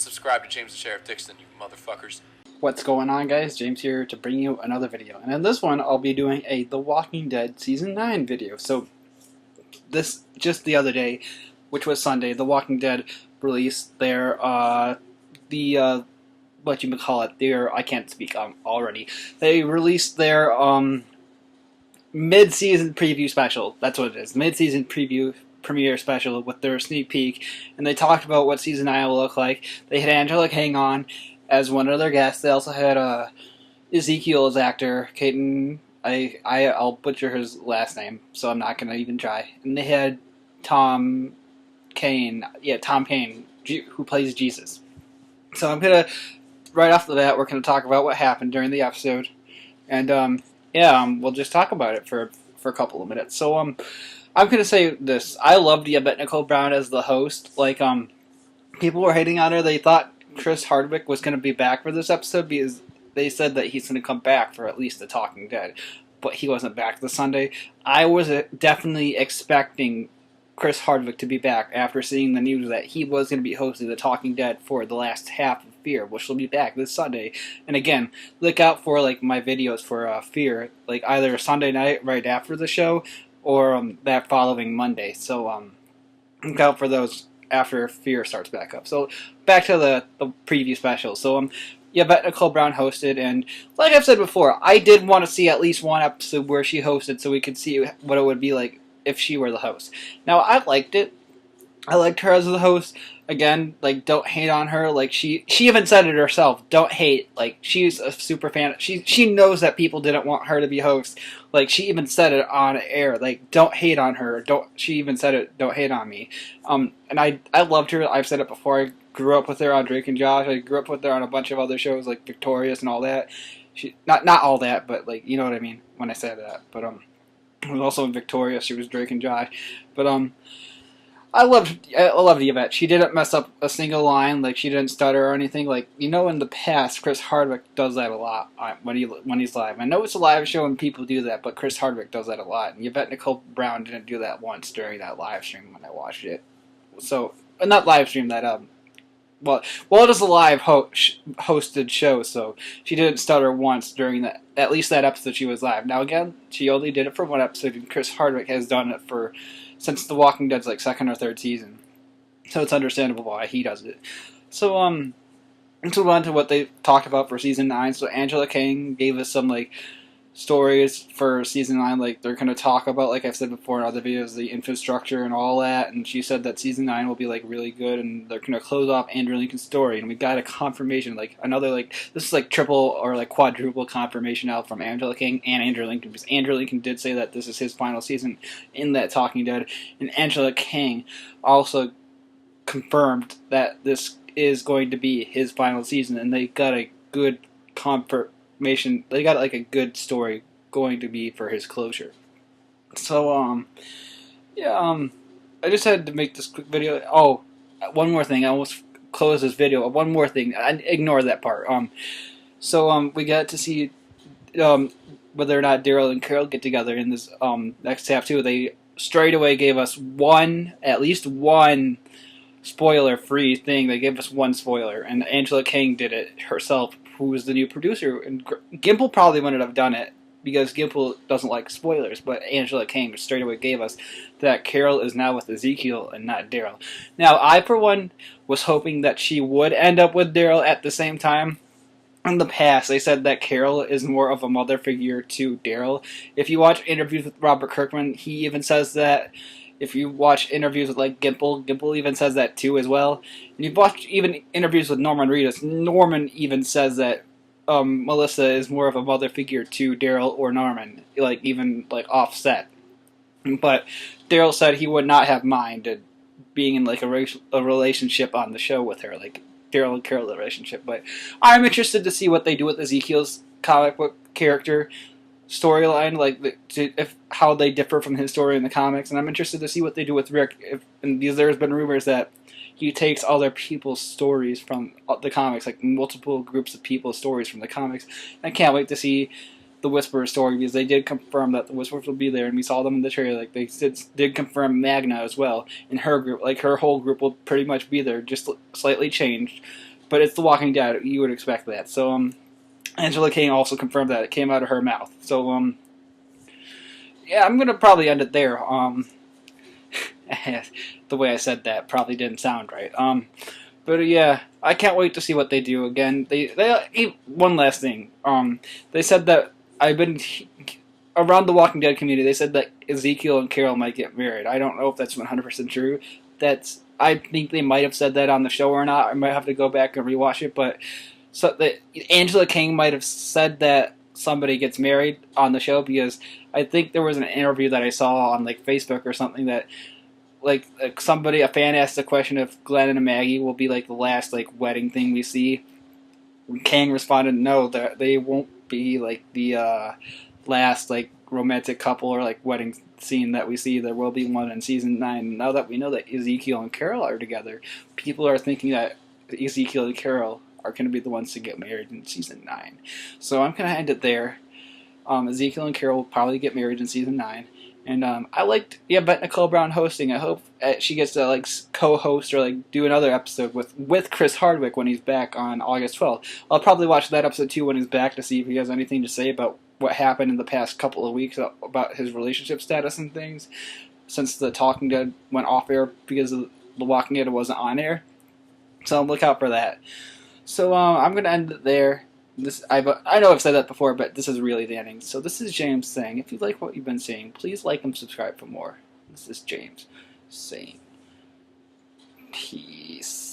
subscribe to James the Sheriff Dixon, you motherfuckers. What's going on, guys? James here to bring you another video. And in this one, I'll be doing a The Walking Dead Season 9 video. So, just the other day, which was Sunday, The Walking Dead released their, I can't speak already. They released their, mid-season preview special. That's what it is. Mid-season preview premiere special with their sneak peek. And they talked about what Season 9 will look like. They had Angela Kang on as one of their guests. They also had Ezekiel as actor. Caden, I'll butcher his last name, so I'm not gonna even try. And they had Tom Kane, who plays Jesus. So I'm gonna, right off the bat, we're gonna talk about what happened during the episode, and we'll just talk about it for a couple of minutes. So I'm gonna say this: I loved Yvette Nicole Brown as the host. Like people were hating on her. They thought Chris Hardwick was going to be back for this episode because they said that he's going to come back for at least The Talking Dead, but he wasn't back this Sunday. I was definitely expecting Chris Hardwick to be back after seeing the news that he was going to be hosting The Talking Dead for the last half of Fear, which will be back this Sunday. And again, look out for my videos for Fear, either Sunday night right after the show or that following Monday. So look out for those after Fear starts back up. So back to the preview special. So Yvette Nicole Brown hosted, and like I've said before, I did want to see at least one episode where she hosted so we could see what it would be like if she were the host. Now, I liked it. I liked her as the host. Again, don't hate on her. She even said it herself. Don't hate. She's a super fan. She knows that people didn't want her to be host. She even said it on air. Don't hate on her. She even said it. Don't hate on me. And I loved her. I've said it before. I grew up with her on Drake and Josh. I grew up with her on a bunch of other shows like Victorious and all that. She not all that, but you know what I mean when I say that. But it was also in Victorious. She was Drake and Josh. But I loved Yvette. She didn't mess up a single line. She didn't stutter or anything. In the past, Chris Hardwick does that a lot when he's live. I know it's a live show and people do that, but Chris Hardwick does that a lot. And Yvette Nicole Brown didn't do that once during that live stream when I watched it. So, not live stream, that, it is a live hosted show, so she didn't stutter once during at least that episode she was live. Now, again, she only did it for one episode, and Chris Hardwick has done it since The Walking Dead's second or third season. So it's understandable why he does it. So, let's move on to what they talked about for Season 9. So Angela Kang gave us some, stories for Season 9. They're going to talk about, I've said before in other videos, the infrastructure and all that. And she said that Season 9 will be, really good, and they're going to close off Andrew Lincoln's story. And we got a confirmation, another, this is, triple or, quadruple confirmation out from Angela Kang and Andrew Lincoln. Because Andrew Lincoln did say that this is his final season in that Talking Dead. And Angela Kang also confirmed that this is going to be his final season. And they got a good confirmation. They got a good story going to be for his closure. So I just had to make this quick video. Oh, one more thing. I almost closed this video. One more thing. I ignore that part. We got to see whether or not Daryl and Carol get together in this next half too. They straight away gave us at least one spoiler-free thing. They gave us one spoiler, and Angela Kang did it herself, who was the new producer. And Gimple probably wouldn't have done it because Gimple doesn't like spoilers, but Angela Kang straight away gave us that Carol is now with Ezekiel and not Daryl. Now, I, for one, was hoping that she would end up with Daryl at the same time. In the past, they said that Carol is more of a mother figure to Daryl. If you watch interviews with Robert Kirkman, he even says that. If you watch interviews with Gimple even says that too as well. And you've watched even interviews with Norman Reedus, Norman even says that Melissa is more of a mother figure to Daryl or Norman, even offset. But Daryl said he would not have minded being in a relationship on the show with her, Daryl and Carol relationship. But I'm interested to see what they do with Ezekiel's comic book character storyline, how they differ from his story in the comics, and I'm interested to see what they do with Rick. Because there's been rumors that he takes other people's stories from the comics, multiple groups of people's stories from the comics. I can't wait to see the Whisperer story, because they did confirm that the Whisperers will be there, and we saw them in the trailer. They did confirm Magna as well, and her group, her whole group will pretty much be there, just slightly changed. but it's The Walking Dead. You would expect that. So Angela Kang also confirmed that it came out of her mouth. So yeah, I'm gonna probably end it there. The way I said that probably didn't sound right. But yeah, I can't wait to see what they do again. They one last thing. They said that I've been around the Walking Dead community. They said that Ezekiel and Carol might get married. I don't know if that's 100% true. I think they might have said that on the show or not. I might have to go back and rewatch it. But so that Angela Kang might have said that somebody gets married on the show, because I think there was an interview that I saw on like Facebook or something that like a fan asked the question if Glenn and Maggie will be like the last like wedding thing we see. Kang responded, no, that they won't be like the last like romantic couple or like wedding scene that we see. There will be one in season 9. Now that we know that Ezekiel and Carol are together, people are thinking that Ezekiel and Carol are going to be the ones to get married in season 9. So I'm going to end it there. Ezekiel and Carol will probably get married in season 9. And I liked Bet Nicole Brown hosting. I hope she gets to like co-host or like do another episode with Chris Hardwick when he's back on August 12th. I'll probably watch that episode too when he's back to see if he has anything to say about what happened in the past couple of weeks about his relationship status and things, since the Talking Dead went off air because The Walking Dead wasn't on air. So look out for that. So I'm gonna end it there. I know I've said that before, but this is really the ending. So this is James saying, if you like what you've been seeing, please like and subscribe for more. This is James saying, peace.